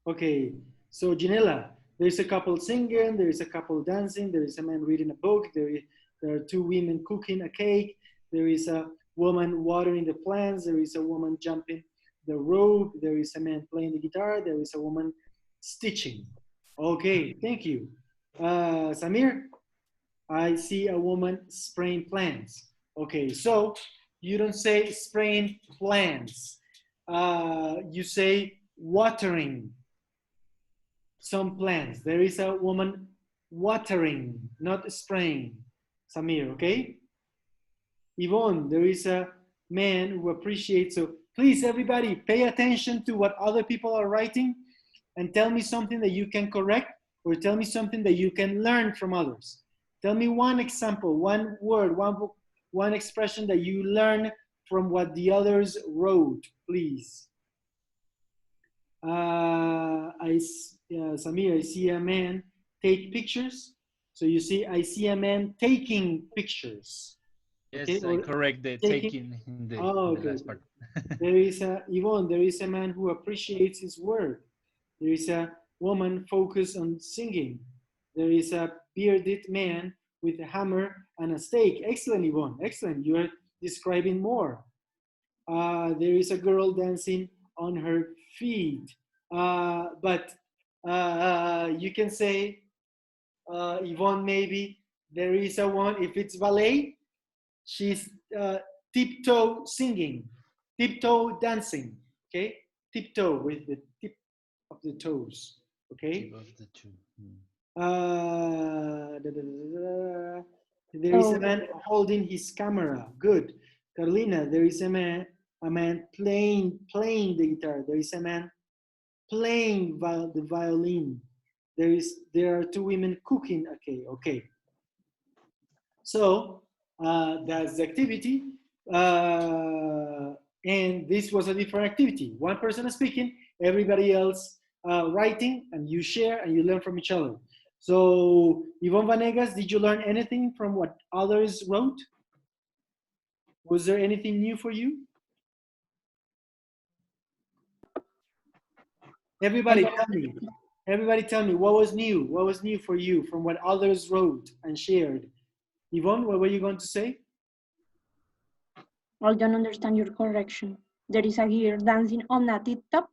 Okay, so Janela, there's a couple singing, there is a couple dancing, there is a man reading a book, there are two women cooking a cake, there is a woman watering the plants, there is a woman jumping the rope, there is a man playing the guitar, there is a woman stitching. Okay, thank you. Samir, I see a woman spraying plants. Okay, so you don't say spraying plants. You say watering some plants. There is a woman watering, not spraying. Samir, okay? Yvonne, there is a man who appreciates. So please, everybody, pay attention to what other people are writing and tell me something that you can correct or tell me something that you can learn from others. Tell me one example, one word, one expression that you learn from what the others wrote, please. Samir, I see a man take pictures. So you see, I see a man taking pictures. Yes, okay? I correct the taking in the, okay. in the last part. There is a, Yvonne, there is a man who appreciates his work. There is a woman focused on singing. There is a bearded man with a hammer and a stake. Excellent, Yvonne, excellent. You are describing more. There is a girl dancing on her feet. But you can say, Yvonne, maybe there is a one, if it's ballet, she's tiptoe singing, tiptoe dancing, okay? Tiptoe with the tip of the toes, okay? Tip of the two. There is a man holding his camera. Good. Carolina, there is a man playing the guitar. There is a man playing the violin. There are two women cooking. Okay. So that's the activity. And this was a different activity. One person is speaking, everybody else writing, and you share and you learn from each other. So Yvonne Vanegas, did you learn anything from what others wrote? Was there anything new for you? Everybody tell me what was new? What was new for you from what others wrote and shared? Yvonne, what were you going to say? I don't understand your correction. There is a girl dancing on a tip-top.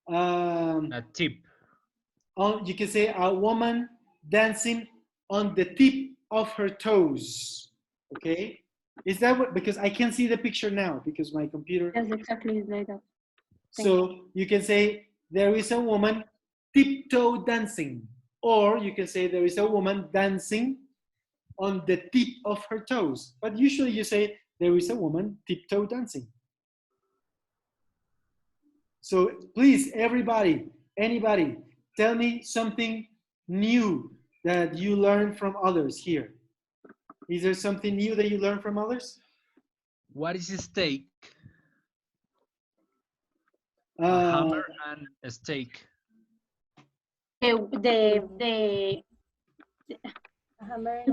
A tip. You can say a woman dancing on the tip of her toes. Okay? Is that what, because I can't see the picture now because my computer. Yes, exactly like that. So you can say there is a woman tiptoe dancing, or you can say there is a woman dancing on the tip of her toes. But usually you say there is a woman tiptoe dancing. So please, everybody, anybody, tell me something new that you learned from others here. Is there something new that you learned from others? What is a stake? A hammer and a stake. The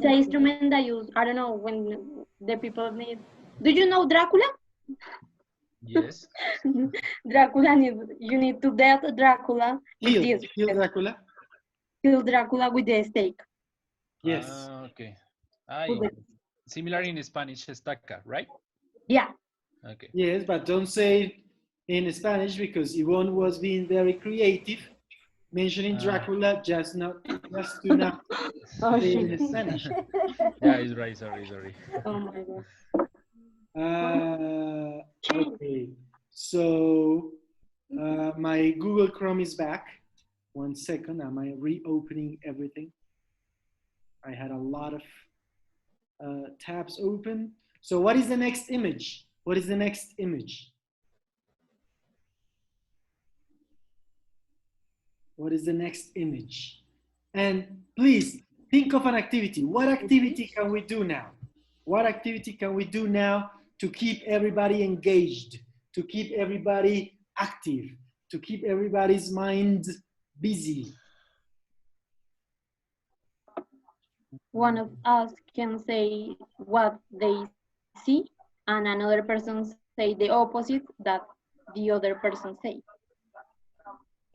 instrument that use, I don't know, when the people need. Do you know Dracula? Yes. Dracula you need to death Dracula with this. Kill Dracula? Kill Dracula with the stake. Yes. Okay. Similar in Spanish, estaca, right? Yeah. Okay. Yes, but don't say it in Spanish because Yvonne was being very creative, mentioning Dracula just to not say it in Spanish. Yeah, he's right. Sorry. Oh my God. Okay, so my Google Chrome is back. 1 second, am I reopening everything? I had a lot of tabs open. So what is the next image? What is the next image? What is the next image? And please think of an activity. What activity can we do now? What activity can we do now to keep everybody engaged, to keep everybody active, to keep everybody's mind busy? One of us can say what they see, and another person say the opposite that the other person say.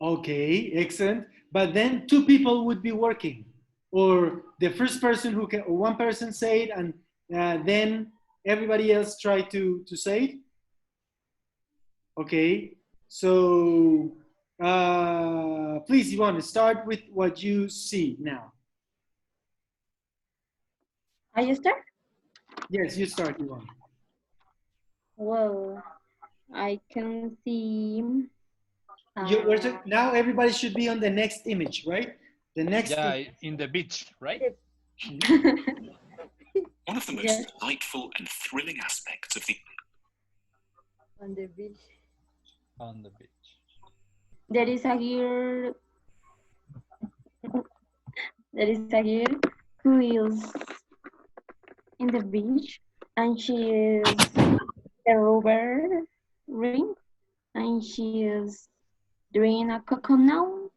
Okay, excellent. But then two people would be working, or the first person who can, or one person say it, and then everybody else try to say it. Okay, so please, Yvonne, start with what you see now. I start? Yes, you start, Yvonne. Well, I can see. Now everybody should be on the next image, right? The next. Yeah, in the beach, right? One of the most delightful and thrilling aspects of the On the beach. On the beach. There is a girl. There is a girl who is in the beach, and she is a rubber ring, and she is doing a coconut.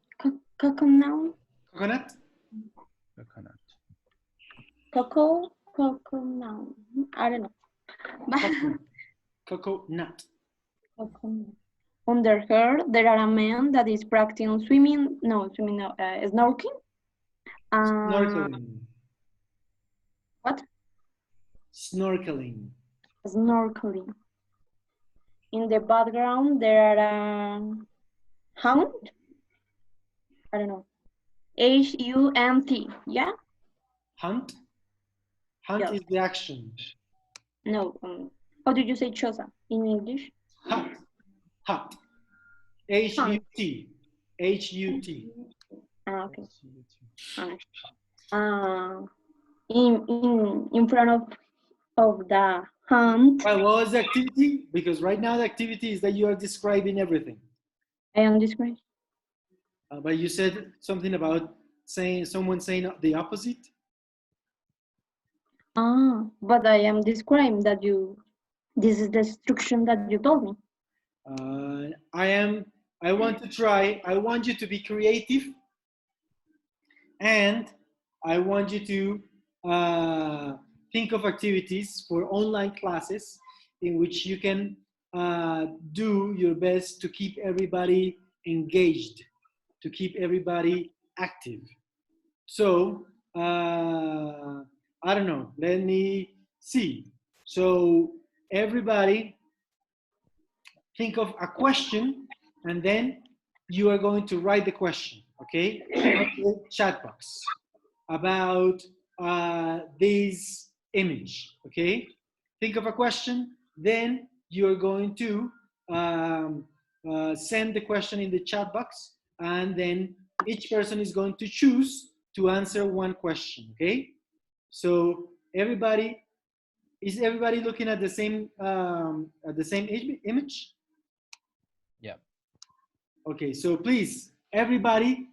Coconut. Coconut. Coconut. Coconut. I don't know. Coconut. Coconut. Under her, there are a man that is practicing swimming. No, swimming. No, snorkeling. Snorkeling. What? Snorkeling. Snorkeling. In the background, there are a hound. I don't know. H-U-N-T. Yeah. Hunt. Hunt Yes. is the action. No. How did you say chosa in English? Hut. Hut. H-U-T. H-U-T. Okay. In front of the hunt. Well, what was the activity? Because right now the activity is that you are describing everything. I am describing. But you said something about someone saying the opposite. But I am describing that this is the instruction that you told me. I want to try, I want you to be creative, and I want you to think of activities for online classes in which you can do your best to keep everybody engaged, to keep everybody active. So, I don't know, let me see. So everybody think of a question, and then you are going to write the question, okay? The chat box about this image, okay? Think of a question, then you're going to send the question in the chat box, and then each person is going to choose to answer one question, okay? So everybody, is everybody looking at the same image? Yeah. Okay, so please, everybody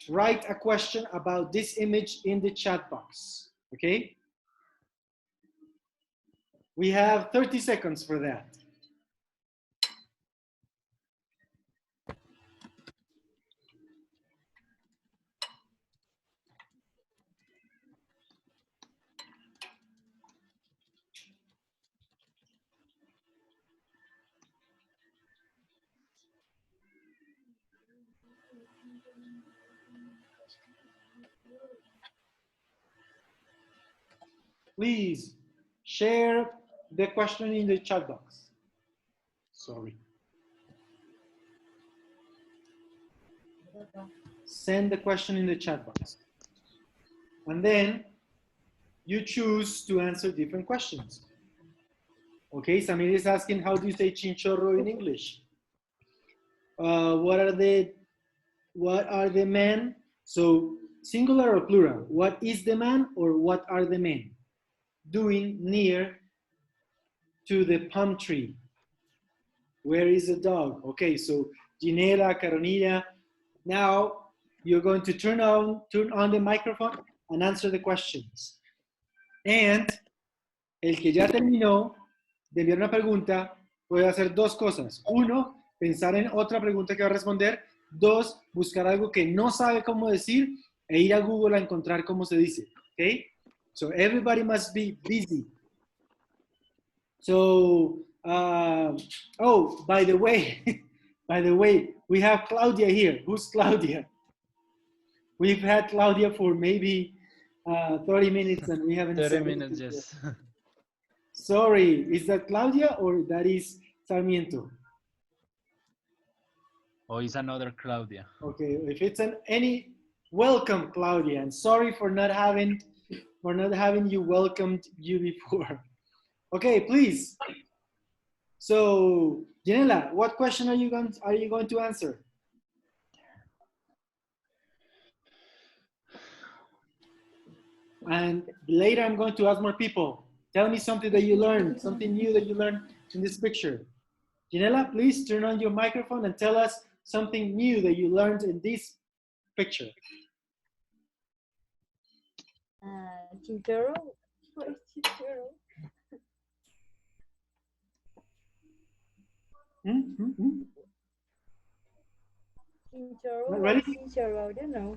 write a question about this image in the chat box, okay? We have 30 seconds for that. Please share the question in the chat box. Sorry. Send the question in the chat box. And then you choose to answer different questions. Okay, Samir is asking, how do you say chinchorro in English? What are the men? So singular or plural? What is the man or what are the men doing near to the palm tree? Where is the dog? Okay, so Ginela, Carolina, now you're going to turn on the microphone and answer the questions. And el que ya terminó de enviar una pregunta puede hacer dos cosas. Uno, pensar en otra pregunta que va a responder. Dos, buscar algo que no sabe cómo decir e ir a Google a encontrar cómo se dice. Okay? So everybody must be busy. So, oh, by the way, By the way, we have Claudia here. Who's Claudia? We've had Claudia for maybe 30 minutes and we haven't 30 said minutes, anything yet. yes. Sorry, is that Claudia or that is Sarmiento? Or is another Claudia? Okay, if it's any, welcome Claudia, and sorry for not having you welcomed you before. Okay, please. So, Janela, what question are you going to answer? And later I'm going to ask more people. Tell me something that you learned, something new that you learned in this picture. Janela, please turn on your microphone and tell us something new that you learned in this picture. Chinchorro. What is chinchorro? Chinchorro. What Ready? is chinchorro? I don't know.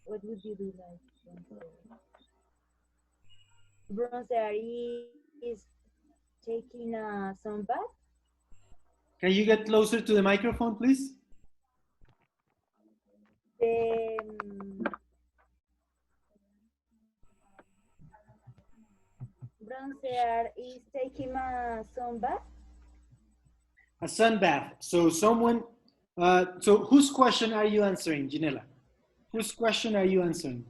What would you do like? Bronzer is taking a sunbath. Can you get closer to the microphone, please? Bronzer is taking a sunbath. A sunbath. So someone, so whose question are you answering, Janela? Whose question are you answering?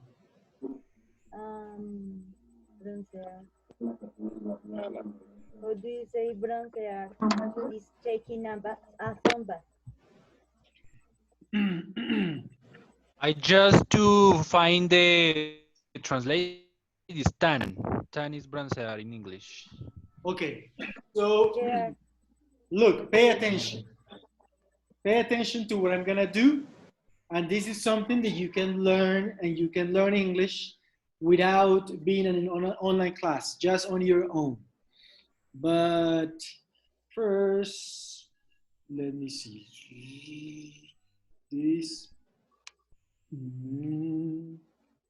Bronzer. How do you say bronzer is taking a sunbath? I just to find the translate is tan. Tan is bronzer in English. Okay, so look, pay attention. Pay attention to what I'm gonna do. And this is something that you can learn, and you can learn English without being in an online class, just on your own. But first, let me see this.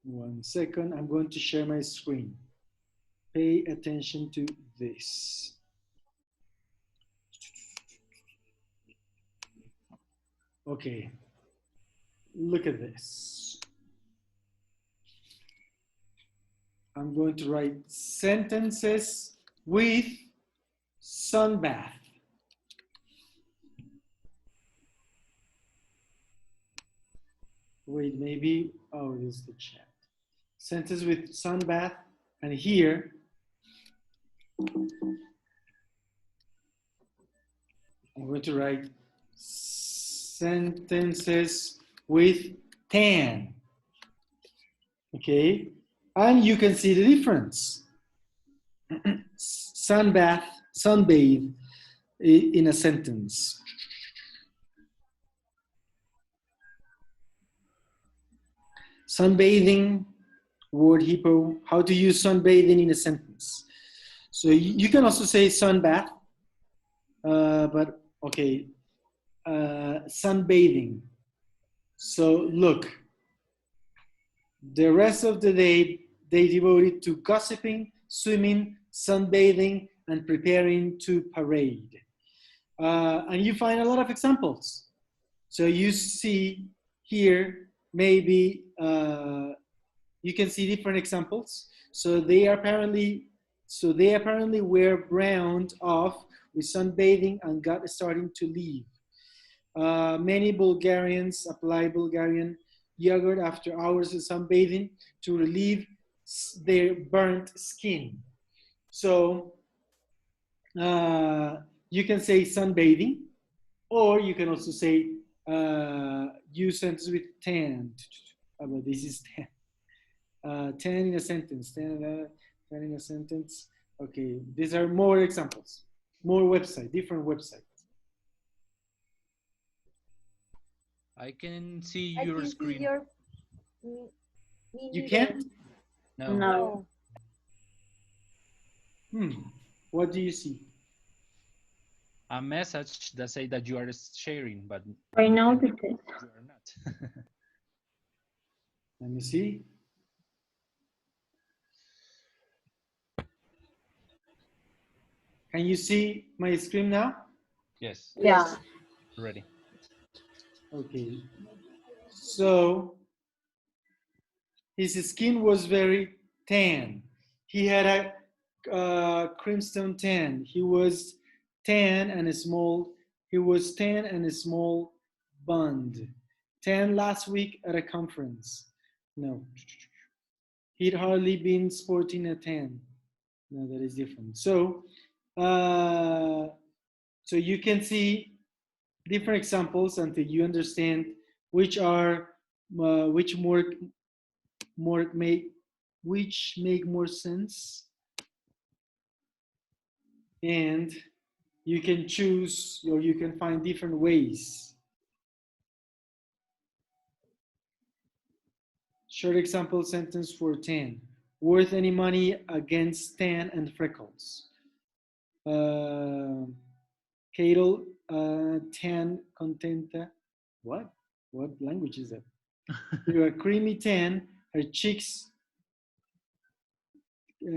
1 second, I'm going to share my screen. Pay attention to this. Okay, look at this. I'm going to write sentences with sunbath. Wait, maybe, oh, this is the chat. Sentence with sunbath, and here, I'm going to write sentences with tan. Okay, and you can see the difference. Sunbath, sunbathe in a sentence. Sunbathing, word hippo, how to use sunbathing in a sentence. So you can also say sunbath, but okay, sunbathing. So look, the rest of the day they devoted to gossiping, swimming, sunbathing, and preparing to parade. And you find a lot of examples. So you see here, maybe you can see different examples. So they apparently were browned off with sunbathing and got starting to leave. Many Bulgarians apply Bulgarian yogurt after hours of sunbathing to relieve their burnt skin. So you can say sunbathing, or you can also say use sentence with tan. But this is tan. Tan in a sentence. Tan in a sentence. Okay, these are more examples. More websites, different websites. I can see your screen. You can't? No. What do you see? A message that say that you are sharing, but I know this. you are not. Let me see. Can you see my screen now? Yes. Yeah. Ready. Okay. So his skin was very tan. He had a crimson tan. He was tan and small. He was tan and a small bund. Tan last week at a conference. No. He'd hardly been sporting a tan. No, that is different. So, so you can see different examples until you understand which are which make more sense, and you can choose or you can find different ways. Short example sentence for tan. Worth any money against tan and freckles. Cattle, tan, contenta. What? What language is that? You're a creamy tan, her cheeks,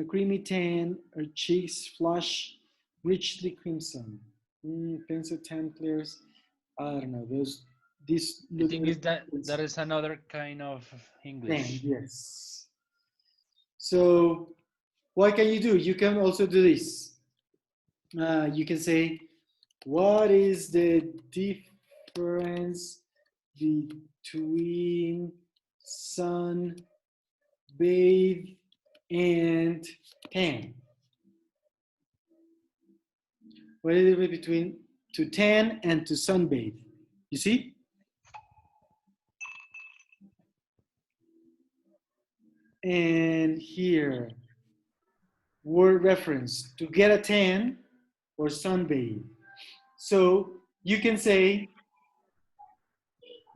creamy tan, her cheeks flush, richly crimson. Pencil tan players. I don't know. This I look think is that is another kind of English. yes. So what can you do? You can also do this. You can say, what is the difference between sun, bathe, and tan? What is the difference between to tan and to sunbathe? You see? And here, word reference, to get a tan or sunbathe. So you can say,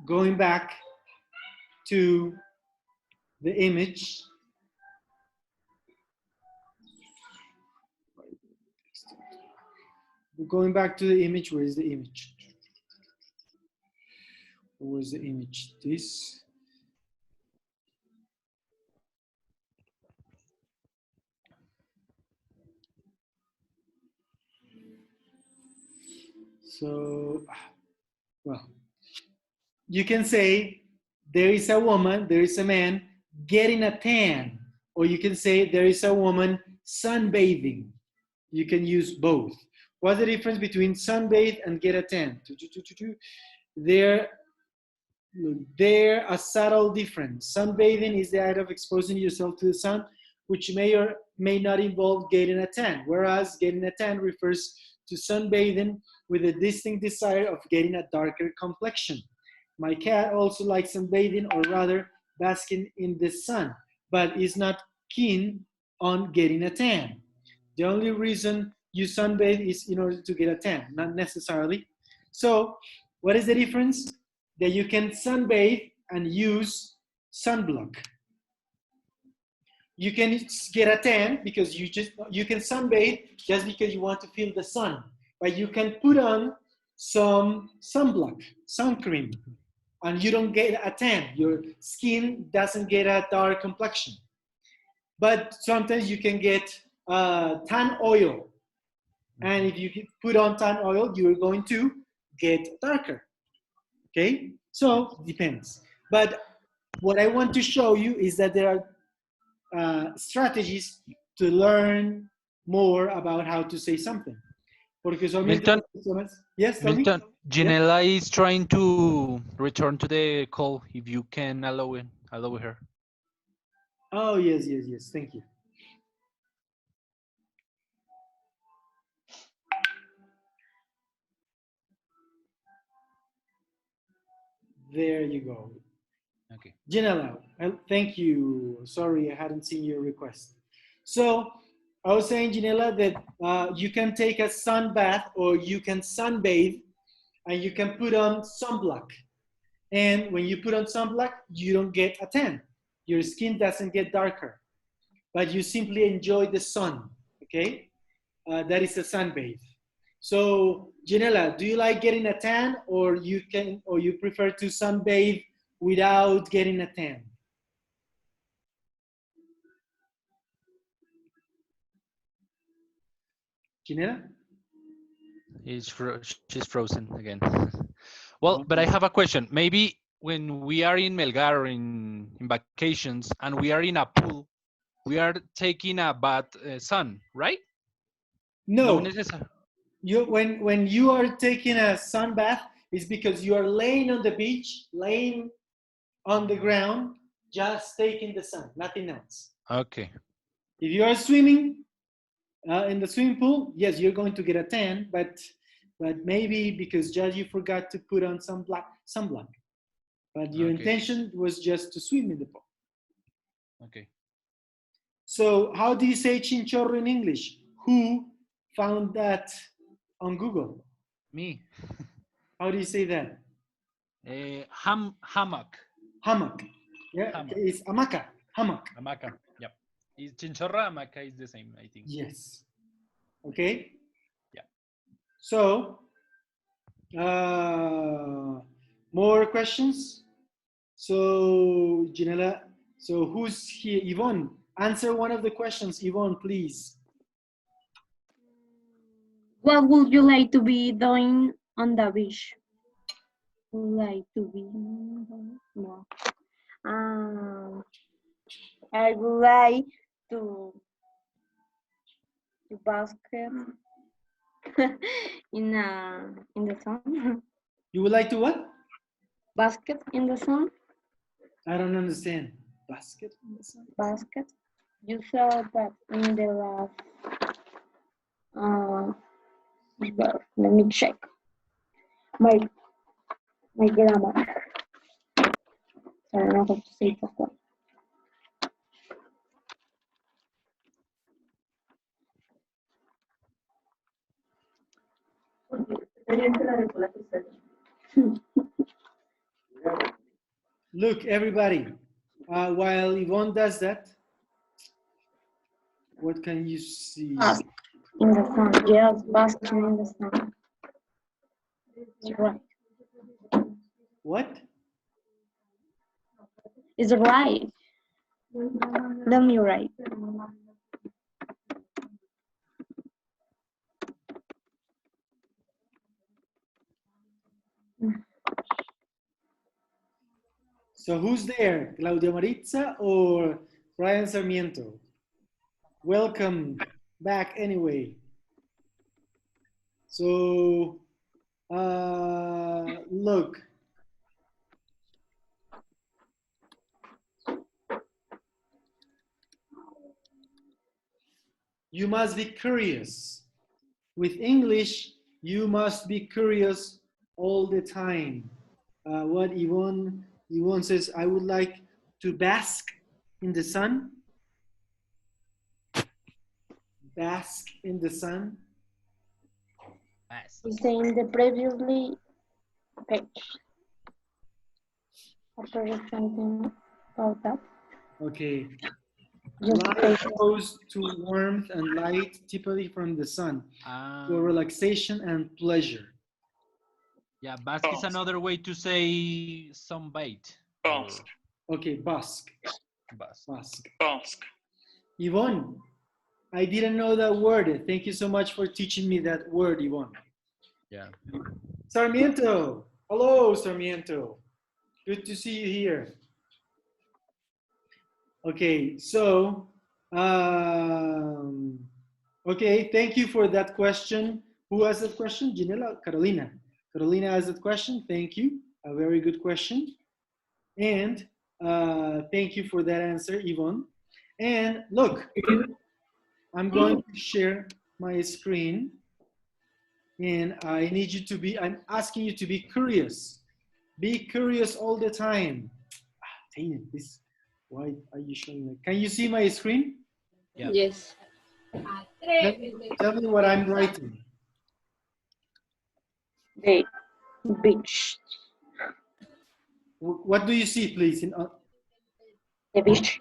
going back to the image, going back to the image, where is the image? Where was the image? This. So, well, you can say there is a woman, there is a man getting a tan, or you can say there is a woman sunbathing. You can use both. What's the difference between sunbathe and get a tan? There a subtle difference. Sunbathing is the act of exposing yourself to the sun, which may or may not involve getting a tan, whereas getting a tan refers to sunbathing with a distinct desire of getting a darker complexion. My cat also likes sunbathing, or rather basking in the sun, but is not keen on getting a tan. The only reason you sunbathe is in order to get a tan, not necessarily. So what is the difference? That you can sunbathe and use sunblock. You can get a tan because you can sunbathe just because you want to feel the sun, but you can put on some sunblock, sun cream, and you don't get a tan. Your skin doesn't get a dark complexion. But sometimes you can get tan oil, and if you put on tan oil, you're going to get darker. Okay, so depends. But what I want to show you is that there are strategies to learn more about how to say something. Porque Milton, yes, tell me. Milton, Ginela is trying to return to the call. If you can allow her. Oh, yes, thank you. There you go. Okay. Ginela, thank you. Sorry, I hadn't seen your request. So I was saying, Ginela, that you can take a sun bath or you can sunbathe and you can put on sunblock. And when you put on sunblock, you don't get a tan. Your skin doesn't get darker, but you simply enjoy the sun, okay? That is a sunbathe. So, Janela, do you like getting a tan, or you prefer to sunbathe without getting a tan? Ginela? She's frozen again. Well, but I have a question. Maybe when we are in Melgar or in vacations and we are in a pool, we are taking a bath sun, right? No. necessary. When you are taking a sun bath, it's because you are laying on the beach, laying on the ground, just taking the sun, nothing else. Okay. If you are swimming in the swimming pool, yes, you're going to get a tan, but maybe because just you forgot to put on some sunblock. But your intention was just to swim in the pool. Okay. So how do you say chinchorro in English? Who found that on Google? Me. How do you say that? Hammock. Hammock. Yeah, Hammock. it's hamaca. Hammock. Hamaca. Yep. Chinchorra hamaca is the same, I think. Yes. Okay. Yeah. So, more questions? So, Ginela, so who's here? Yvonne, answer one of the questions. Yvonne, please. What would you like to be doing on the beach? Like to be no. I would like to basket in the sun. You would like to what? Basket in the sun. I don't understand. Basket in the sun? Basket. You saw that in the last. Well, let me check my grammar. I don't know how to say that one. Look, everybody, while Yvonne does that, what can you see? In the sun, yes, basking in the sun. It's right. What? It's right. Let me write. So who's there? Claudia Maritza or Brian Sarmiento? Welcome back anyway. So, look. You must be curious. With English, you must be curious all the time. What Yvonne says, I would like to bask in the sun. Bask in the sun. You say in the previously page. After something about that. Okay. Just Light goes to warmth and light, typically from the sun, for relaxation and pleasure. Yeah, bask is another way to say sunbait. Bask. Okay, bask. Bask. Bask. Yvonne, I didn't know that word. Thank you so much for teaching me that word, Yvonne. Yeah. Sarmiento. Hello, Sarmiento. Good to see you here. Okay, so, okay, thank you for that question. Who asked that question? Ginela? Carolina. Carolina asked that question. Thank you. A very good question. And thank you for that answer, Yvonne. And look, I'm going to share my screen. And I'm asking you to be curious. Be curious all the time. Dang it, why are you showing me? Can you see my screen? Yeah. Yes. Tell me what I'm writing. the beach. What do you see, please? The beach.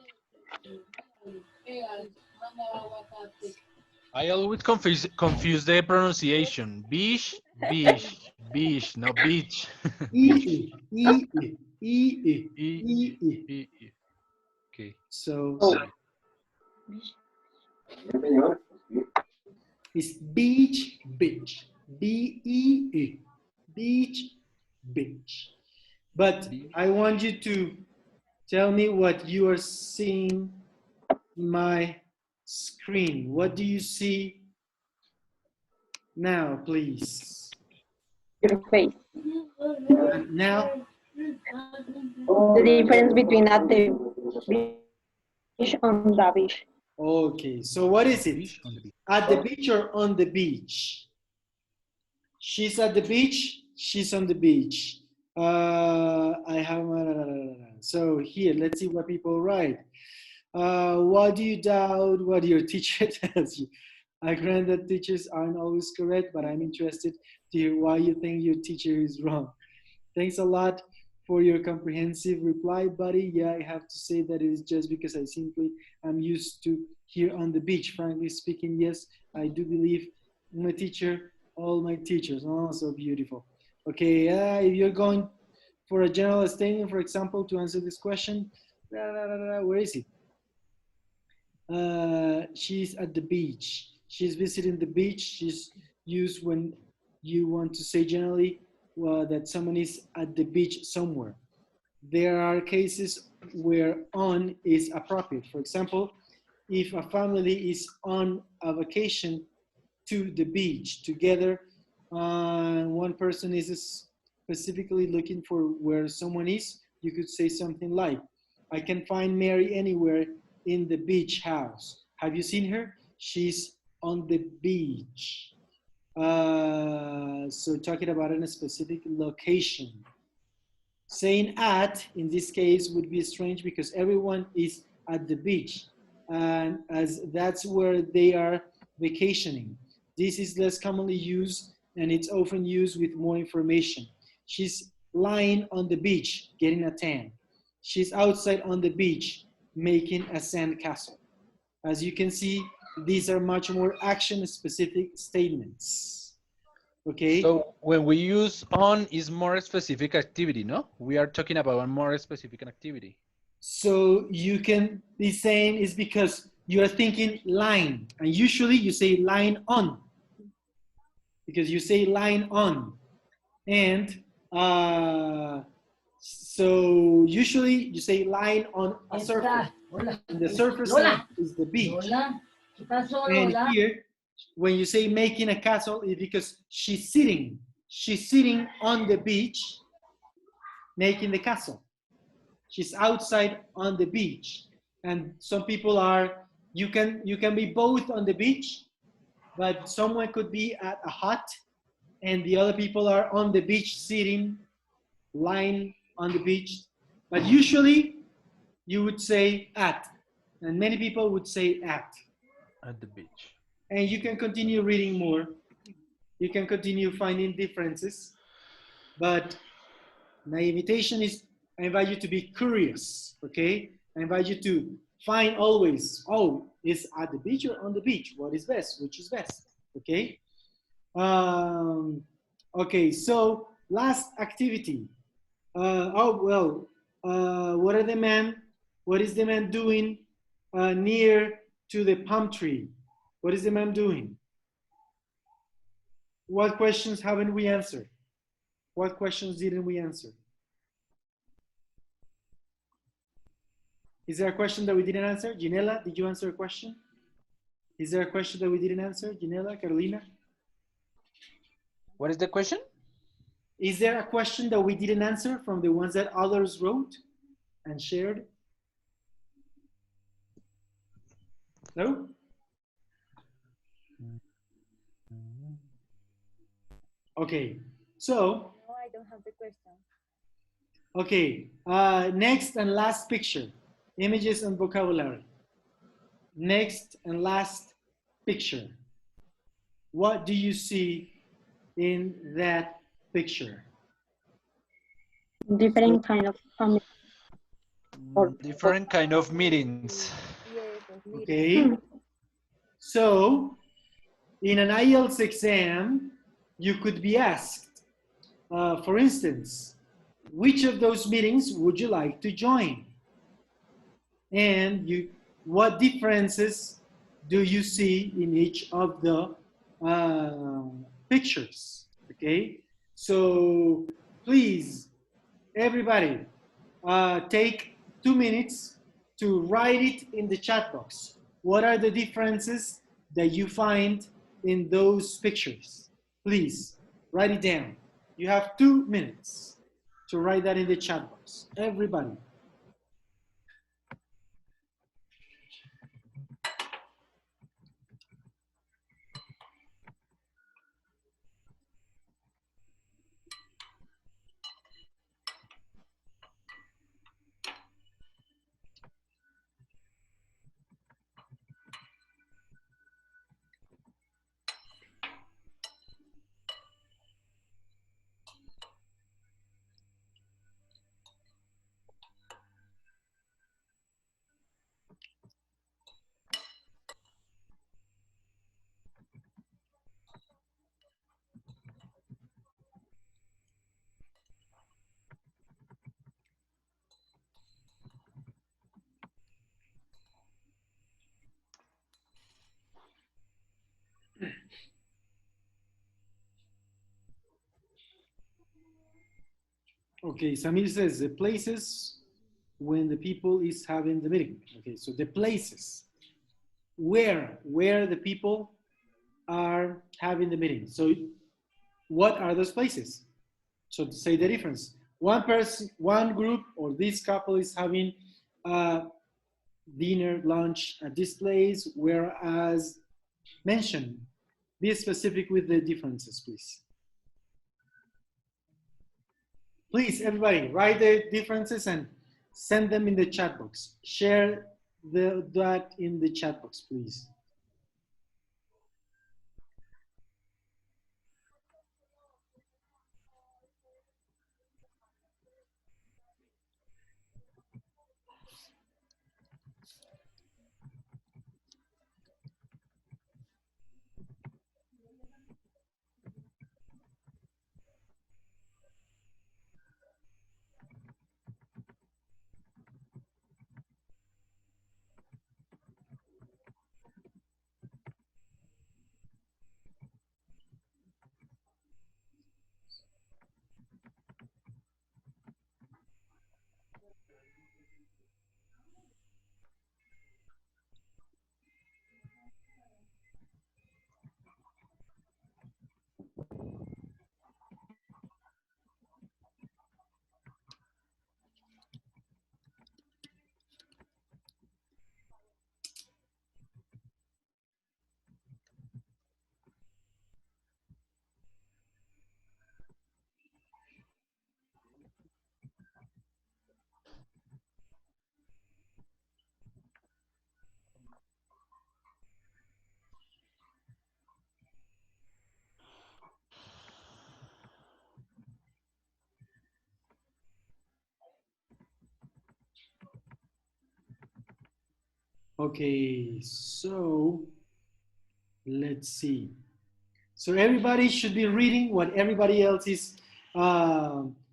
I always confuse the pronunciation. Beach, beach, beach, no beach. Okay. So, is beach, beach. B-E-E. Beach, beach. But I want you to tell me what you are seeing in my screen. What do you see now, please? Your face. And now? The difference between at the beach on the beach. Okay, so what is it? At the beach or on the beach? She's at the beach, she's on the beach. I have, so here, let's see what people write. What do you doubt what your teacher tells you? I grant that teachers aren't always correct, but I'm interested to hear why you think your teacher is wrong. Thanks a lot for your comprehensive reply, buddy. Yeah, I have to say that it is just because I simply am used to here on the beach. Frankly speaking, yes, I do believe my teacher, all my teachers. Oh, so beautiful. Okay, if you're going for a general statement, for example, to answer this question, where is it? She's at the beach. She's visiting the beach. She's used when you want to say generally that someone is at the beach somewhere. There are cases where on is appropriate. For example, if a family is on a vacation to the beach together, one person is specifically looking for where someone is, you could say something like, I can find Mary anywhere in the beach house. Have you seen her? She's on the beach. So talking about in a specific location. Saying at, in this case, would be strange because everyone is at the beach. And as that's where they are vacationing. This is less commonly used and it's often used with more information. She's lying on the beach, getting a tan. She's outside on the beach, making a sand castle. As you can see, these are much more action-specific statements. Okay. So when we use on is more specific activity, no? We are talking about a more specific activity. So you can be saying is because you are thinking line, and usually you say line on, because you say line on, and so usually you say line on a surface, and the surface is the beach. And here, when you say making a castle, it's because she's sitting on the beach, making the castle. She's outside on the beach, and some people are. You can be both on the beach, but someone could be at a hut, and the other people are on the beach sitting, lying on the beach. But usually, you would say at, and many people would say at the beach. And you can continue reading more. You can continue finding differences, but my invitation is, I invite you to be curious, okay? I invite you to find always, oh, is at the beach or on the beach? What is best? Which is best, okay? Okay, so last activity. What is the man doing near to the palm tree? What is the man doing? What questions haven't we answered? What questions didn't we answer? Is there a question that we didn't answer? Ginela, did you answer a question? Is there a question that we didn't answer? Ginela, Carolina? What is the question? Is there a question that we didn't answer from the ones that others wrote and shared? No? Okay, so. No, I don't have the question. Okay, next and last picture, images and vocabulary. Next and last picture. What do you see in that picture? Different kind of family. Different kind of meetings. Yes, okay, so in an IELTS exam, you could be asked, for instance, which of those meetings would you like to join? And what differences do you see in each of the pictures. Okay, so please, everybody, take 2 minutes to write it in the chat box. What are the differences that you find in those pictures? Please write it down. You have 2 minutes to write that in the chat box. Everybody. Okay, Samir says the places when the people is having the meeting. Okay, so the places where the people are having the meeting. So what are those places? So to say the difference, one person, one group, or this couple is having dinner, lunch at this place, whereas mention, be specific with the differences, please. Please, everybody, write the differences and send them in the chat box. Share that in the chat box, please. Okay, so let's see. So everybody should be reading what everybody else is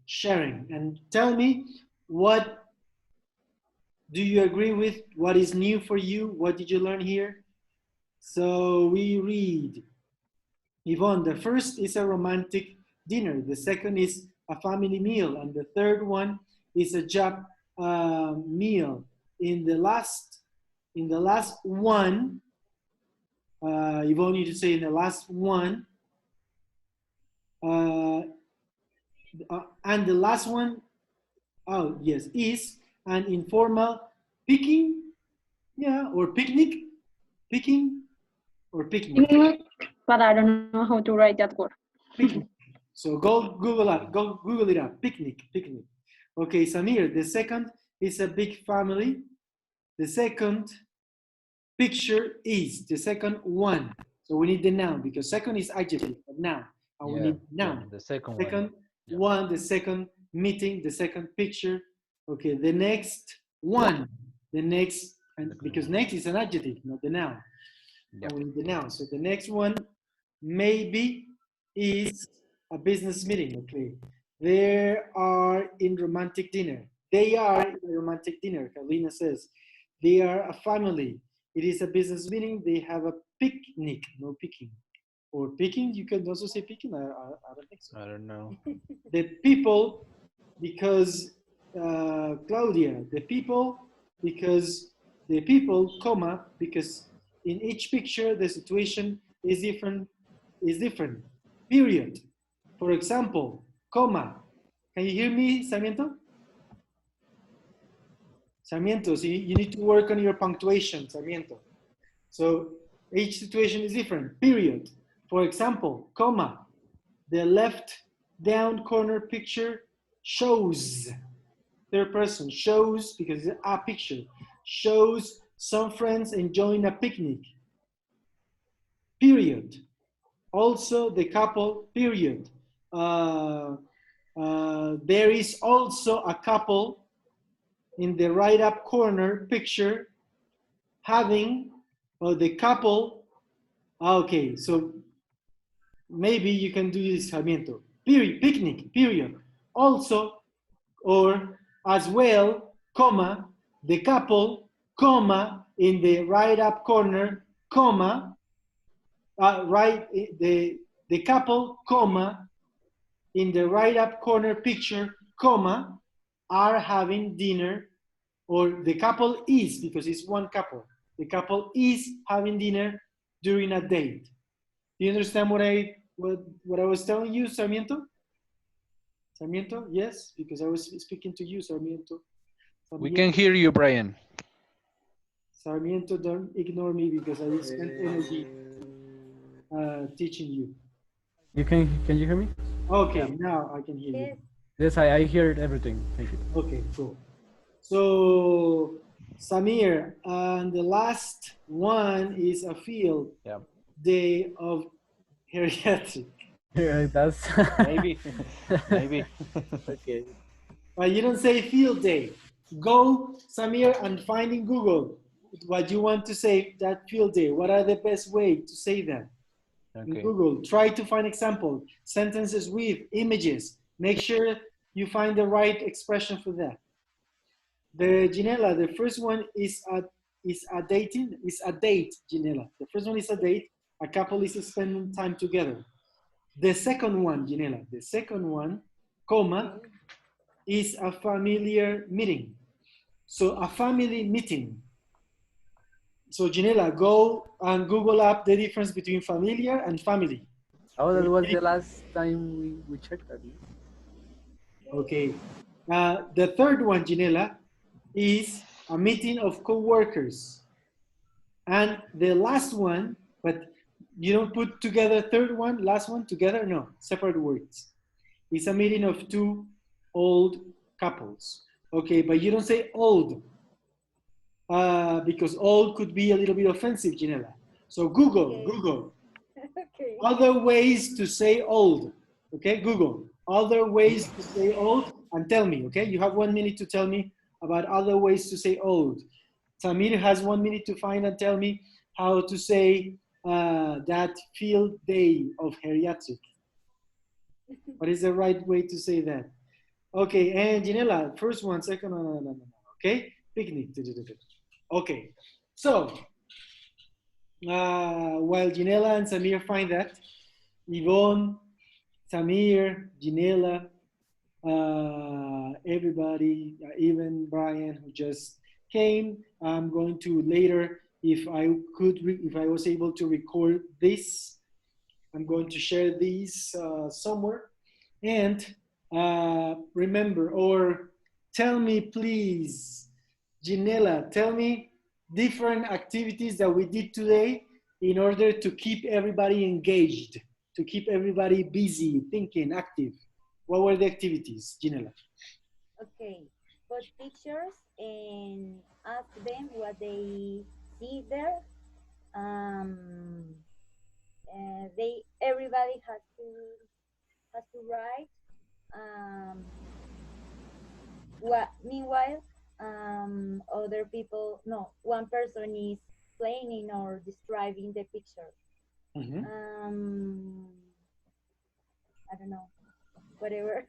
sharing, and tell me, what do you agree with? What is new for you? What did you learn here? So we read, Yvonne, the first is a romantic dinner. The second is a family meal. And the third one is a job meal. In the last one, Yvonne, you to say in the last one, and the last one, oh yes, is an informal picking, yeah, or picnic, picking, or picnic. Picnic, but I don't know how to write that word. Picnic. So go Google it up. Picnic, picnic. Okay, Samir, the second is a big family. The second picture is the second one. So we need the noun because second is adjective, but noun. And we need noun. Yeah, the second one, the second meeting, the second picture. Okay, the next one, the next, and because next is an adjective, not the noun. Yep. We need the noun. So the next one maybe is a business meeting. Okay, they are in romantic dinner. They are in a romantic dinner. Carolina says they are a family. It is a business meeting. They have a picnic, no picking, or picking. You can also say picking. I don't think so. I don't know. The people, because Claudia, the people, because the people, comma, because in each picture the situation is different, period. For example, comma. Can you hear me, Sarmiento? Sarmiento, so you need to work on your punctuation, Sarmiento. So each situation is different, period. For example, comma, the left down corner picture shows, third person, shows, because it's a picture, shows some friends enjoying a picnic, period. Also the couple, period. There is also a couple in the right up corner picture having, or the couple, okay, so maybe you can do this, Sarmiento, period, picnic, period. Also, or as well, comma, the couple, comma, in the right up corner, comma, the couple, comma, in the right up corner picture, comma, are having dinner, or the couple is, because it's one couple, the couple is having dinner during a date. Do you understand what I was telling you, Sarmiento? Sarmiento, yes, because I was speaking to you, Sarmiento. We can hear you, Brian. Sarmiento, don't ignore me because I spent energy teaching you. Can you hear me? Okay, Yeah. now I can hear you. Yes, I heard everything. Thank you. Okay, cool. So, Samir, and the last one is a field day of geriatric. That's Maybe. okay. But you don't say field day. Go, Samir, and find in Google what you want to say that field day. What are the best way to say that? Okay. In Google, try to find example, sentences with images. Make sure you find the right expression for that. The Ginela, the first one is a date, Ginela. The first one is a date. A couple is spending time together. The second one, Ginela, the second one, comma, is a familiar meeting. So a family meeting. So Ginela, go and Google up the difference between familiar and family. Oh, that was the last time we checked that. Okay. The third one, Ginela, is a meeting of co-workers. And the last one, but you don't put together third one, last one together, no, separate words. It's a meeting of two old couples. Okay, but you don't say old, because old could be a little bit offensive, Ginela. So Google, Google. Okay. Other ways to say old. Okay, Google. Other ways to say old, and tell me, okay? You have 1 minute to tell me about other ways to say old. Samir has 1 minute to find and tell me how to say that field day of geriatric. What is the right way to say that? Okay, and Ginela, first one, second one, no. Okay? Picnic. Okay, so while Ginela and Samir find that, Yvonne, Samir, Ginela, everybody, even Brian who just came, I'm going to later, if I was able to record this, I'm going to share these somewhere. And remember, or tell me please, Ginela, tell me different activities that we did today in order to keep everybody engaged, to keep everybody busy, thinking, active. What were the activities, Ginela? Okay, post pictures and ask them what they see there. Everybody has to write. Meanwhile, other people, no, one person is explaining or describing the picture. Mm-hmm. I don't know, whatever.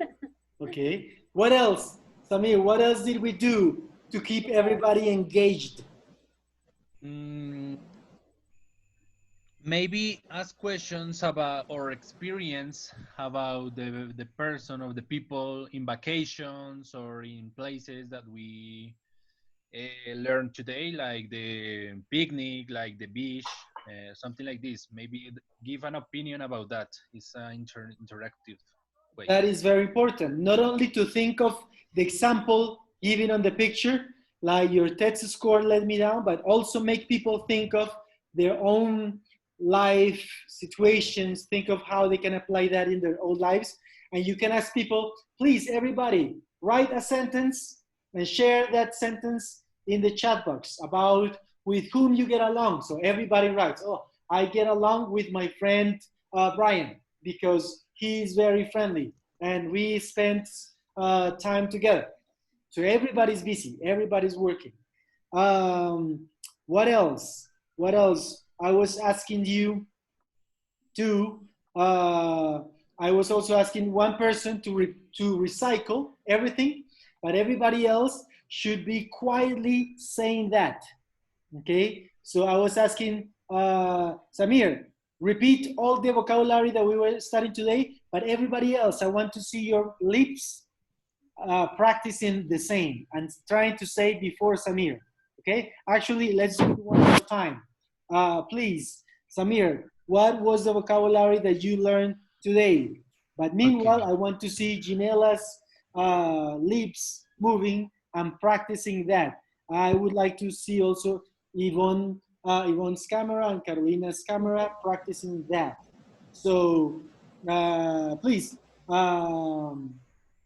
Okay. What else, Samir? What else did we do to keep everybody engaged? Maybe ask questions about or experience about the person or the people in vacations or in places that we learned today, like the picnic, like the beach, something like this. Maybe give an opinion about that. It's an interactive way. That is very important. Not only to think of the example given on the picture, like your test score let me down, but also make people think of their own life situations, think of how they can apply that in their own lives. And you can ask people, please, everybody, write a sentence and share that sentence in the chat box about with whom you get along. So everybody writes, oh, I get along with my friend Brian because he's very friendly and we spent time together. So everybody's busy, everybody's working. What else? What else? I was asking you to, I was also asking one person to recycle everything, but everybody else should be quietly saying that. Okay, so I was asking Samir, repeat all the vocabulary that we were studying today, but everybody else, I want to see your lips practicing the same and trying to say before Samir. Okay, actually, let's do it one more time. Please, Samir, what was the vocabulary that you learned today? But meanwhile, Okay. I want to see Ginela's lips moving and practicing that. I would like to see also Yvonne's camera and Carolina's camera practicing that. So please,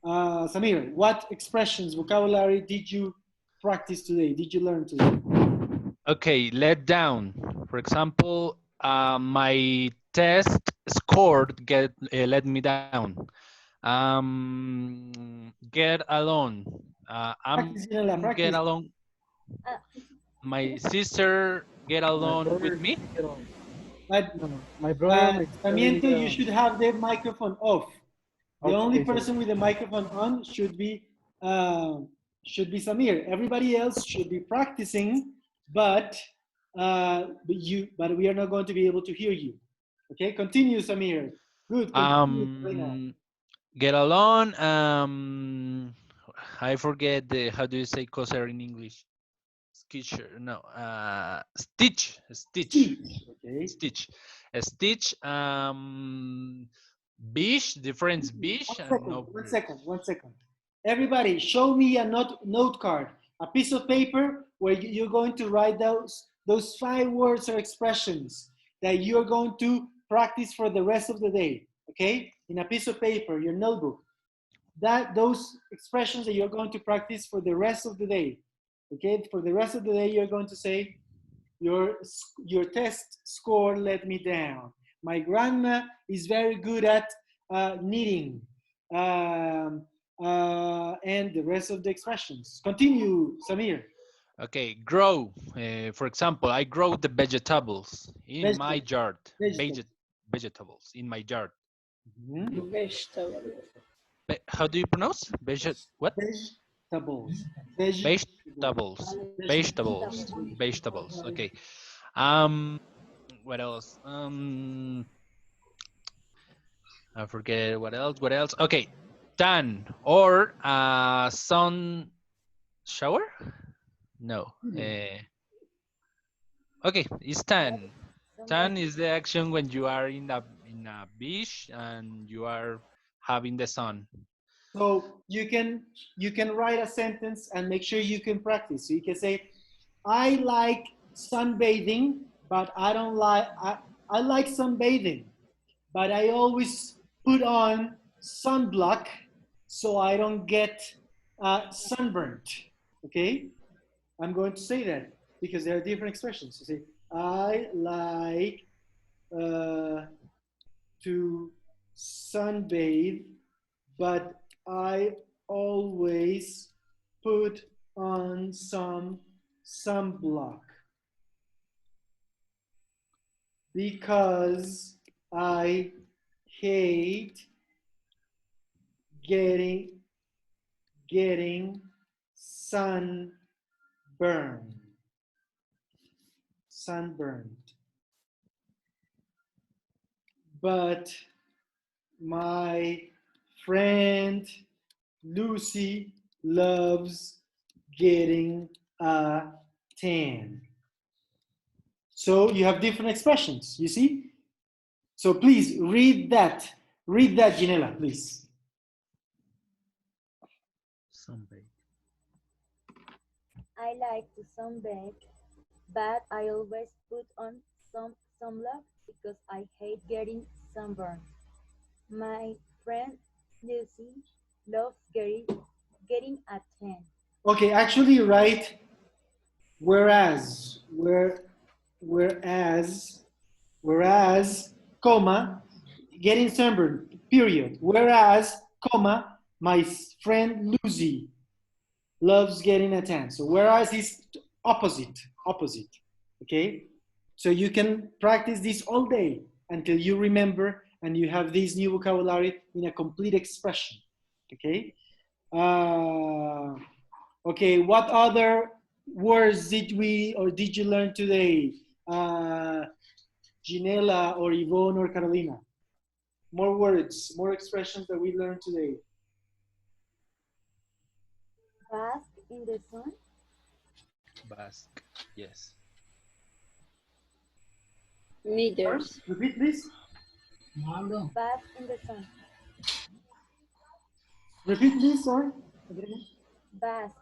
Samir, what expressions, vocabulary did you practice today? Did you learn today? Okay, let down. For example, my test scored let me down. Get along. Practice, Ginela, Get practice. along. Uh, My sister get My along with brother, me. But no, no, my brother, my sister, they Sarmiento, get you along. should have the microphone off. The only Okay, sorry. person with the microphone on uh, should be Samir. Everybody else should be practicing, but but we are not going to be able to hear you. Okay, continue, Samir. Good, continue, Karina. Get along. I forget the how do you say coser in English? Skitcher. No. Stitch. Speech. Okay. Stitch. A stitch. Bish. Difference bish and no. One second. Everybody, show me a note card, a piece of paper where you're going to write those 5 words or expressions that you're going to practice for the rest of the day. Okay, in a piece of paper, your notebook. Those expressions that you're going to practice for the rest of the day. Okay, for the rest of the day, you're going to say your test score let me down. My grandma is very good at knitting. And the rest of the expressions. Continue, Samir. Okay. Grow. For example, I grow the vegetables in my Vegetables. yard. Vegetables. Vegetables in my yard. Mhm. How do you pronounce? What? Vegetables. Vegetables. Vegetables. Vegetables. Okay. Um. What else? I forget what else. What else? Okay. Tan or sun shower? No. Okay, it's tan. Tan is the action when you are in a beach and you are having the sun. So you can write a sentence and make sure you can practice. So you can say, I like sunbathing, but I like sunbathing, but I always put on sunblock so I don't get sunburnt. Okay, I'm going to say that because there are different expressions. You say, I like to sunbathe, but I always put on some sunblock because I hate getting sunburned. Sunburned. but my friend Lucy loves getting a tan. So you have different expressions, you see? So please read that. Read that, Ginela, please. Sunbathe. I like to sunbathe, but I always put on some sunblock because I hate getting sunburned. My friend Lucy loves getting a tan. Okay, actually write whereas, comma, getting sunburned, period. Whereas, comma, my friend Lucy loves getting a tan. So whereas is opposite, okay? So you can practice this all day until you remember and you have this new vocabulary in a complete expression, okay? Okay, what other words did you learn today? Ginela or Yvonne or Carolina? More words, more expressions that we learned today. Bask in the sun. Bask. Yes. Leaders. Repeat, please. Bask in the sun. Repeat, please, sorry. Bask.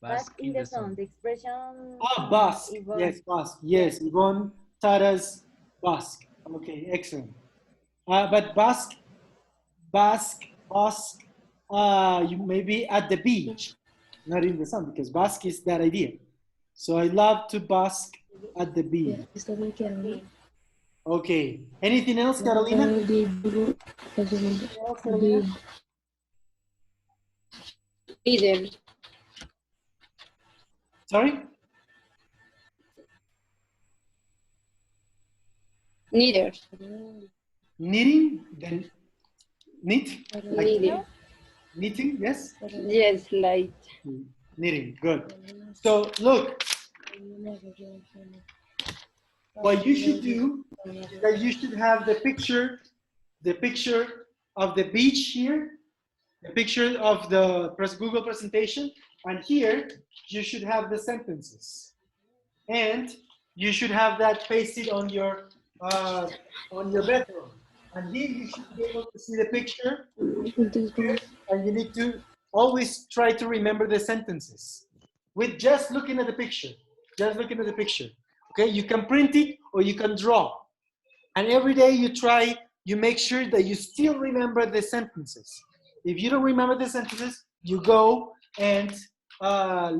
Bask in the sun. The expression. Ah, bask. Yvonne. Yes, bask. Yes, Yvonne, Tara's bask. Okay, excellent. But bask, you may be at the beach, not in the sun, because bask is that idea. So I love to bask at the beach. Okay. Anything else, Carolina? Leaders. Sorry? Leaders. Knitting? Then knit? Like Leaders. knitting, yes? Yes, like. Knitting, good. So look, what you should do is that you should have the picture of the beach here, the picture of the Google presentation, and here you should have the sentences. And you should have that pasted on your bedroom. And here you should be able to see the picture, and you need to always try to remember the sentences with just looking at the picture. Just looking at the picture. Okay, you can print it or you can draw. And every day you make sure that you still remember the sentences. If you don't remember the sentences, you go and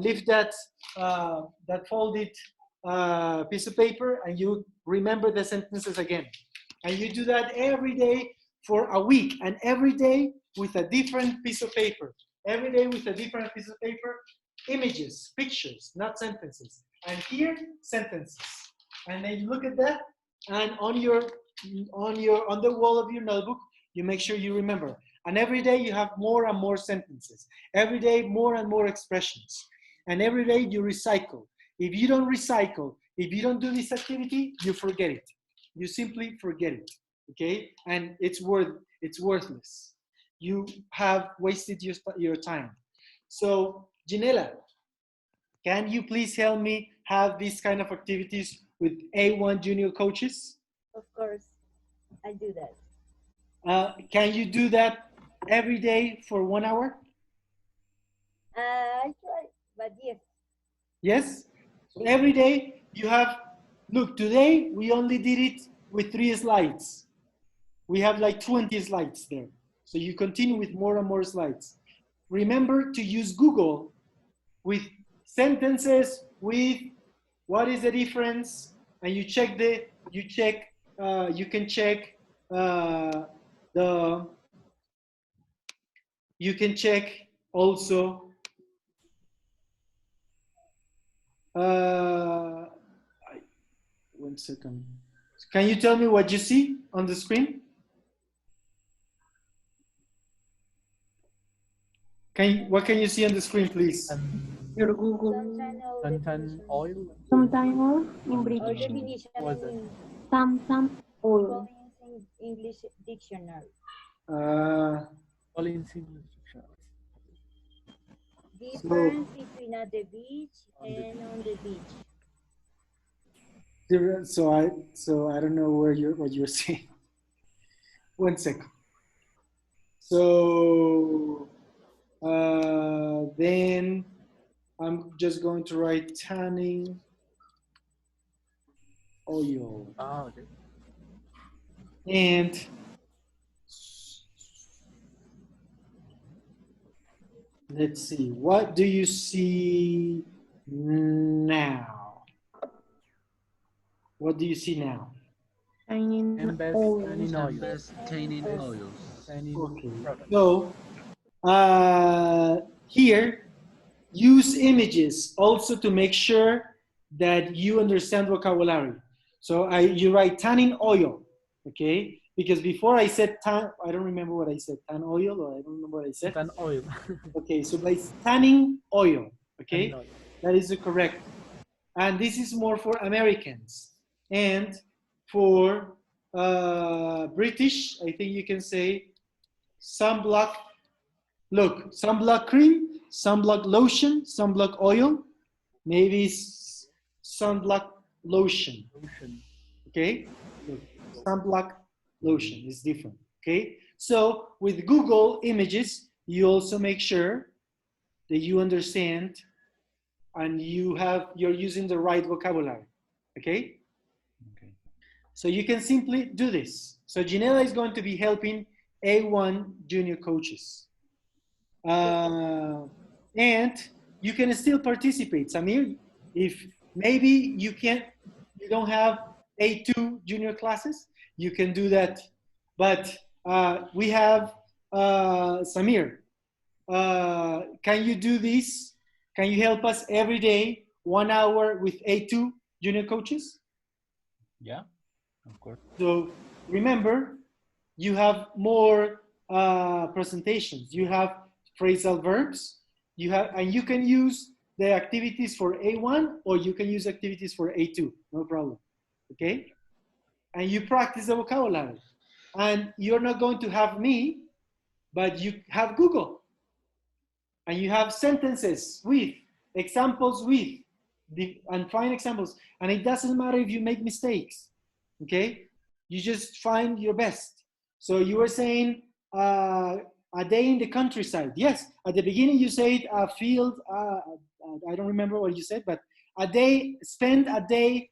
leave that folded piece of paper and you remember the sentences again. And you do that every day for a week, and every day with a different piece of paper. Every day with a different piece of paper, images, pictures, not sentences. And here, sentences. And then you look at that, and on the wall of your notebook, you make sure you remember. And every day you have more and more sentences. Every day, more and more expressions. And every day you recycle. If you don't recycle, if you don't do this activity, you forget it. You simply forget it, okay? And it's worthless. You have wasted your time. So, Ginela, can you please help me have these kind of activities with A1 junior coaches? Of course, I do that. Can you do that every day for 1 hour? I try, but yes. Yes? So every day you have, look, today we only did it with 3 slides. We have like 20 slides there. So you continue with more and more slides. Remember to use Google with sentences, with what is the difference, and you can check also 1 second. Can you tell me what you see on the screen? What can you see on the screen, please? Your Google. Suntan oil. Sometime oil in Or British. definition Was it? in Some oil. English dictionary. All in English. Difference between at the beach and on the beach. So I don't know what you're saying. One second. So then I'm just going to write tanning oil. Ah, okay. And let's see, what do you see now? What do you see now? Tanning Invest oil. in oil. Tanning oils. Tanning Okay, product. so here, use images also to make sure that you understand vocabulary. So you write tanning oil, okay? Because before I said tan, I don't remember what I said, tan oil, or I don't remember what I said. Tan oil. Okay, so by tanning oil, okay? Tanning oil. That is the correct. And this is more for Americans. And for British, I think you can say sunblock, look, sunblock cream, sunblock lotion, sunblock oil, maybe sunblock lotion, okay? Look, sunblock lotion is different, okay? So with Google Images, you also make sure that you understand and you're using the right vocabulary, okay? Okay. So you can simply do this. So Ginela is going to be helping A1 junior coaches. And you can still participate. Samir, if maybe you don't have A2 junior classes, you can do that. But we have Samir. Can you do this? Can you help us every day, 1 hour with A2 junior coaches? Yeah, of course. So remember, you have more presentations. You have phrasal verbs. And you can use the activities for A1 or you can use activities for A2. No problem. Okay? And you practice the vocabulary. And you're not going to have me, but you have Google. And you have sentences with, examples with, and find examples. And it doesn't matter if you make mistakes, okay? You just find your best. So you were saying a day in the countryside. Yes, at the beginning you said a field, I don't remember what you said, but spend a day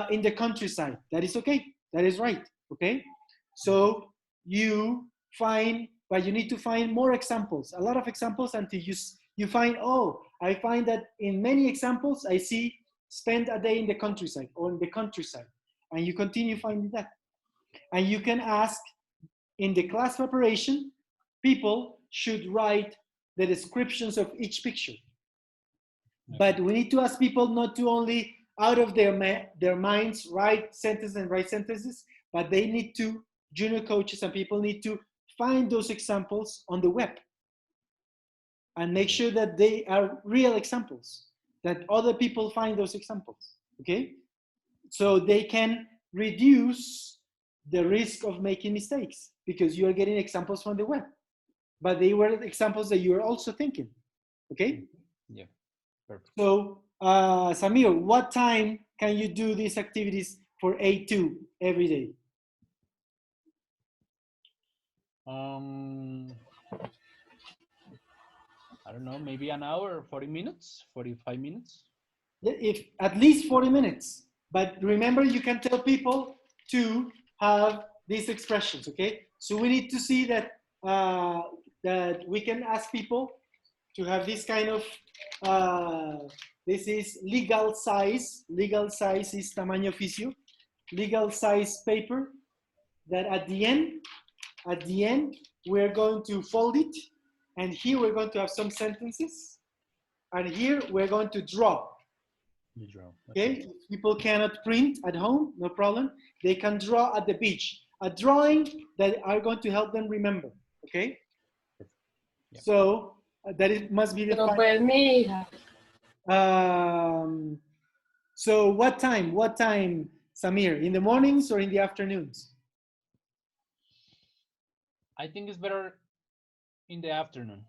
in the countryside. That is okay, that is right, okay? So you find, but you need to find more examples, a lot of examples until you find, oh, I find that in many examples, I see spend a day in the countryside or in the countryside. And you continue finding that. And you can ask in the class preparation, people should write the descriptions of each picture. But we need to ask people not to only out of their minds write sentences, but they need to, junior coaches and people need to find those examples on the web and make sure that they are real examples, that other people find those examples, okay? So they can reduce the risk of making mistakes because you are getting examples from the web, but they were examples that you are also thinking, okay? Yeah, perfect. So Samir, what time can you do these activities for A2 every day? I don't know, maybe an hour, 40 minutes, 45 minutes. If at least 40 minutes. But remember, you can tell people to have these expressions, okay? So we need to see that, that we can ask people to have this kind of, this is legal size. Legal size is tamaño oficio. Legal size paper that at the end, we're going to fold it. And here we're going to have some sentences. And here we're going to draw. You draw. Okay, if people cannot print at home, no problem. They can draw at the beach. A drawing that are going to help them remember, okay? Yeah. So that it must be the No, pues mi hija. So what time, Samir? In the mornings or in the afternoons? I think it's better in the afternoon.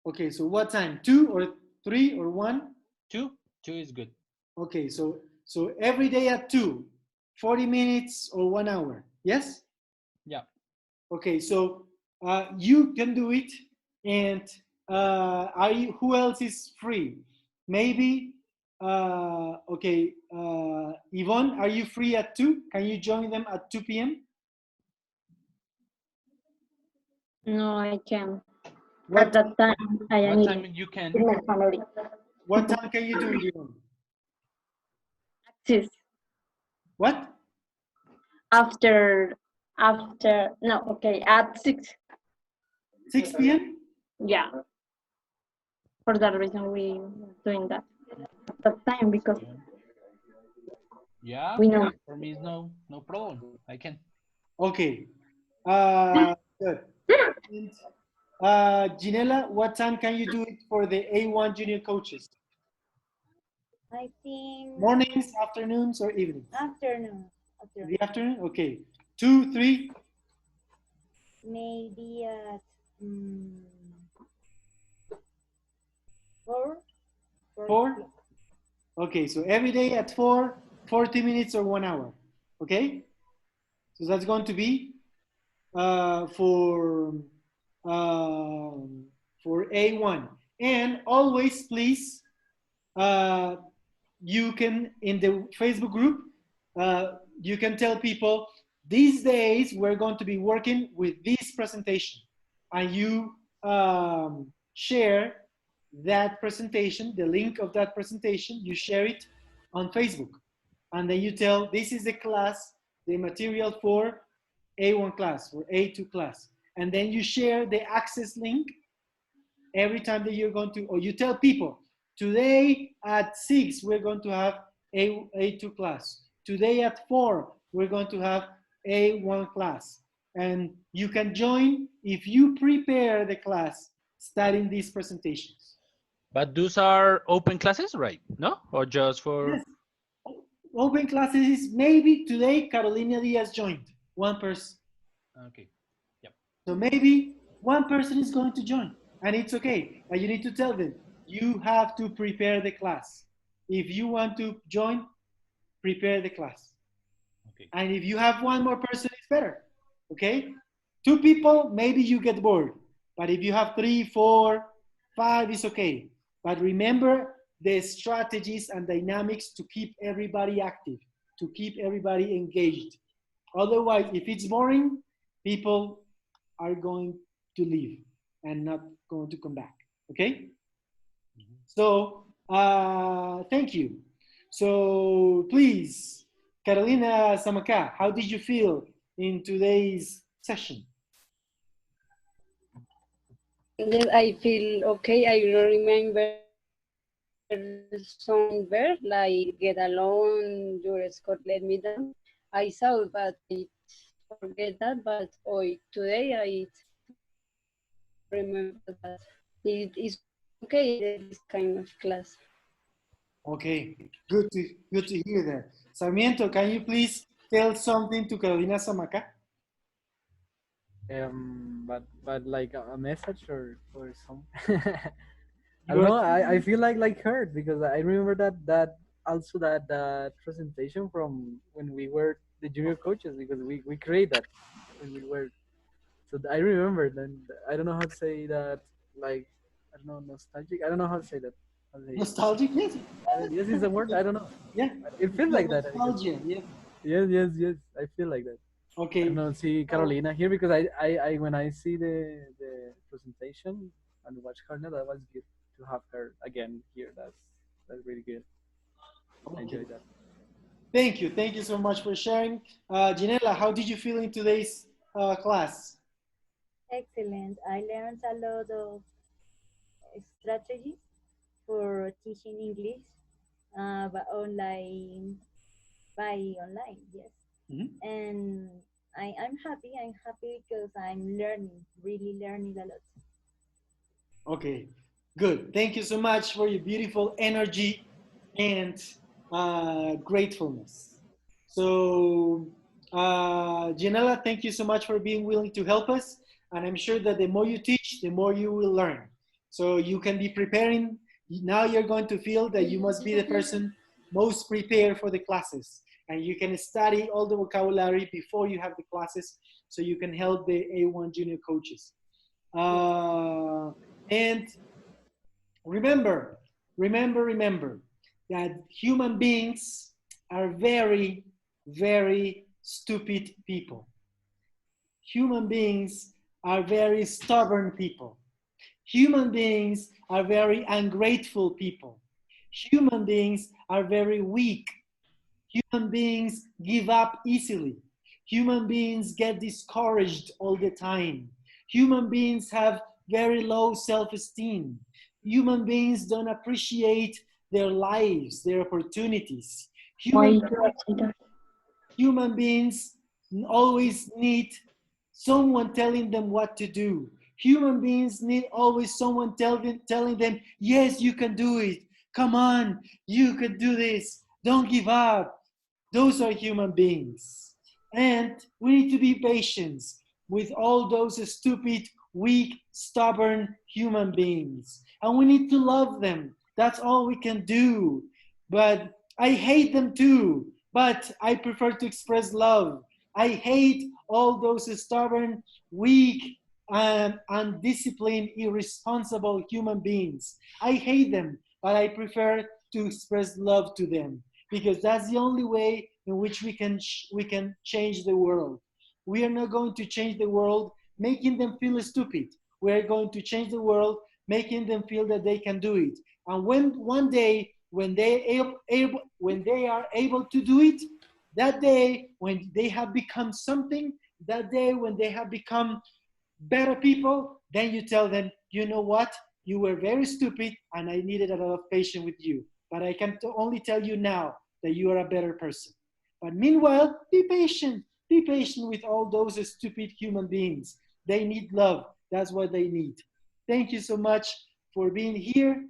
Okay, so what time? 2 or 3 or 1? 2? 2 is good. Okay, so every day at 2, 40 minutes or 1 hour. Yes? Yeah. Okay, so you can do it. And who else is free? Maybe, okay, Yvonne, are you free at 2? Can you join them at 2 p.m.? No, I can. What, At that time, I am What time eating you can? with my family. what time can you do it, Yvonne? 6. What? After, no, okay, at 6. 6 p.m.? Yeah. For that reason, we doing that at that time because Yeah, we know. for me it's no problem. I can. Okay. Good. And, Ginela, what time can you do it for the A1 junior coaches? I think Mornings, afternoons, or evenings? afternoon. In the afternoon? Okay. 2, 3? Maybe at 4. 4? Okay, so every day at 4, 40 minutes or 1 hour. Okay? So that's going to be for A1. And always, please, you can, in the Facebook group, you can tell people, these days we're going to be working with this presentation. And you share that presentation, the link of that presentation, you share it on Facebook. And then you tell, this is the class, the material for A1 class, or A2 class. And then you share the access link every time that you're going to, or you tell people, today at 6, we're going to have A2 class. Today at 4, we're going to have A1 class. And you can join if you prepare the class studying these presentations. But those are open classes, right? No? Or just for... Yes. Open classes, maybe today Carolina Diaz joined, one person. Okay. Yep. So maybe one person is going to join, and it's okay. And you need to tell them, you have to prepare the class. If you want to join, prepare the class. Okay. And if you have one more person, it's better. Okay? 2 people, maybe you get bored. But if you have 3, 4, 5, it's okay. But remember the strategies and dynamics to keep everybody active, to keep everybody engaged. Otherwise, if it's boring, people are going to leave and not going to come back. Okay? So, thank you. So, please, Carolina Samaka, how did you feel in today's session? Then I feel okay. I remember some verbs like get along, your Scott let me down. I saw, but I forget that. But today I remember that it is okay. This kind of class. Okay, good to hear that. Sarmiento, can you please tell something to Carolina Samaka? But like a message or some. I don't know. I feel like hurt because I remember that also that presentation from when we were the junior coaches because we created that when we were. So I remember then. I don't know how to say that. Like I don't know, nostalgic. I don't know how to say that. How to say it. Nostalgic, yes. Yes, it's a word. I don't know. Yeah. It feels like that. Nostalgia, yeah. Yes. I feel like that. I Okay. don't know, see Carolina here because I when I see the presentation and watch her now, that was good to have her again here. That's really good. I enjoyed that. Thank you so much for sharing. Ginela, how did you feel in today's class? Excellent. I learned a lot of strategies for teaching English by online, yes. And I'm happy. I'm happy because I'm learning, really learning a lot. Okay, good. Thank you so much for your beautiful energy and gratefulness. So, Janela, thank you so much for being willing to help us. And I'm sure that the more you teach, the more you will learn. So you can be preparing. Now you're going to feel that you must be the person most prepared for the classes. And you can study all the vocabulary before you have the classes so you can help the A1 junior coaches. And remember that human beings are very, very stupid people. Human beings are very stubborn people. Human beings are very ungrateful people. Human beings are very weak. Human beings give up easily. Human beings get discouraged all the time. Human beings have very low self-esteem. Human beings don't appreciate their lives, their opportunities. Human beings always need someone telling them what to do. Human beings need always someone telling them, yes, you can do it. Come on, you can do this. Don't give up. Those are human beings. And we need to be patient with all those stupid, weak, stubborn human beings. And we need to love them. That's all we can do. But I hate them too. But I prefer to express love. I hate all those stubborn, weak, undisciplined, irresponsible human beings. I hate them, but I prefer to express love to them because that's the only way in which we can change the world. We are not going to change the world making them feel stupid. We are going to change the world making them feel that they can do it. And when one day, when they are able to do it, that day when they have become something, that day when they have become better people, then you tell them, you know what, you were very stupid and I needed a lot of patience with you. But I can only tell you now that you are a better person. But meanwhile, be patient with all those stupid human beings. They need love. That's what they need. Thank you so much for being here.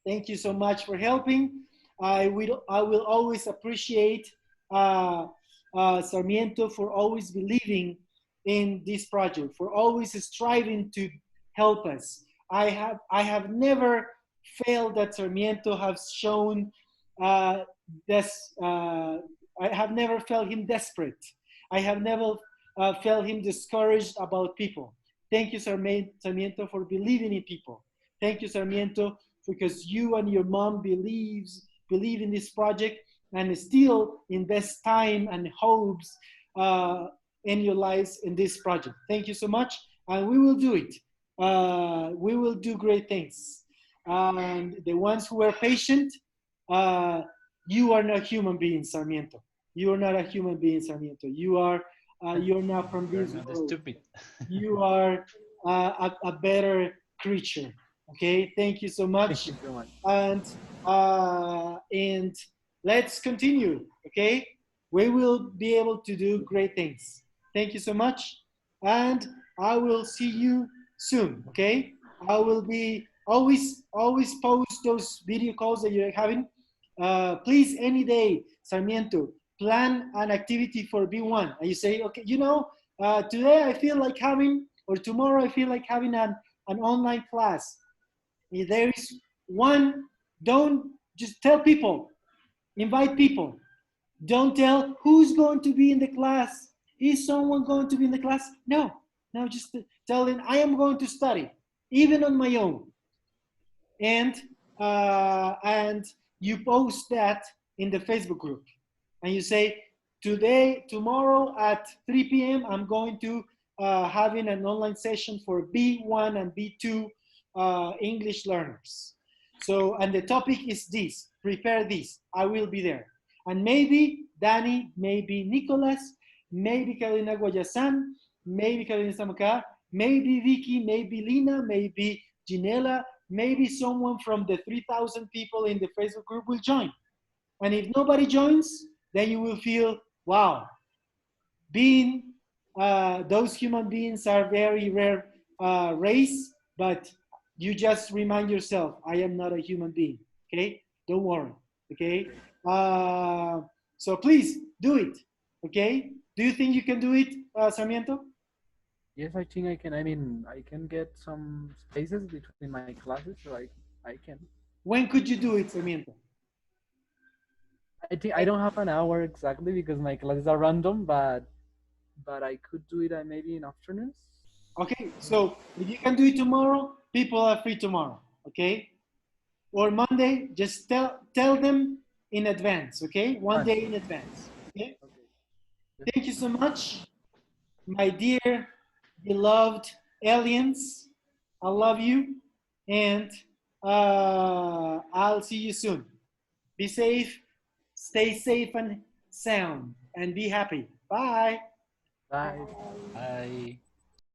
Thank you so much for helping. I will always appreciate Sarmiento for always believing in this project, for always striving to help us. I have never failed that Sarmiento has shown this. I have never felt him desperate. I have never felt him discouraged about people. Thank you, Sarmiento, for believing in people. Thank you, Sarmiento, because you and your mom believe in this project and still invest time and hopes in your lives in this project. Thank you so much, and we will do it. We will do great things. And the ones who are patient, you are not human beings, Sarmiento. You are not a human being, Sarmiento. You're not from this world. Stupid. You are a better creature. Okay, thank you so much. Thank you so much. And let's continue. Okay, we will be able to do great things. Thank you so much, and I will see you soon. Okay, I will be always post those video calls that you're having. Please, any day, Sarmiento, plan an activity for B1, and you say, okay, you know, today I feel like having, or tomorrow I feel like having an online class. If there is one, don't just tell people, invite people. Don't tell who's going to be in the class. Is someone going to be in the class? No, just tell them I am going to study, even on my own. And you post that in the Facebook group. And you say, tomorrow at 3 p.m., I'm going to having an online session for B1 and B2 English learners. So, and the topic is this, prepare this, I will be there. And maybe Danny, maybe Nicholas, maybe Carolina Guayasan, maybe Carolina Samaka, maybe Vicky, maybe Lina, maybe Ginela, maybe someone from the 3,000 people in the Facebook group will join. And if nobody joins, then you will feel, wow, being those human beings are very rare race, but you just remind yourself, I am not a human being, okay? Don't worry, okay? So please do it, okay? Do you think you can do it, Sarmiento? Yes, I think I can. I mean, I can get some spaces between my classes, so I can. When could you do it, Sarmiento? I think I don't have an hour exactly because my classes are random, but I could do it maybe in afternoons. Okay, so if you can do it tomorrow, people are free tomorrow, okay? Or Monday, just tell them in advance, okay? One day in advance, okay? Thank you so much, my dear, beloved aliens. I love you, and I'll see you soon. Be safe, stay safe and sound, and be happy. Bye. Bye. Bye.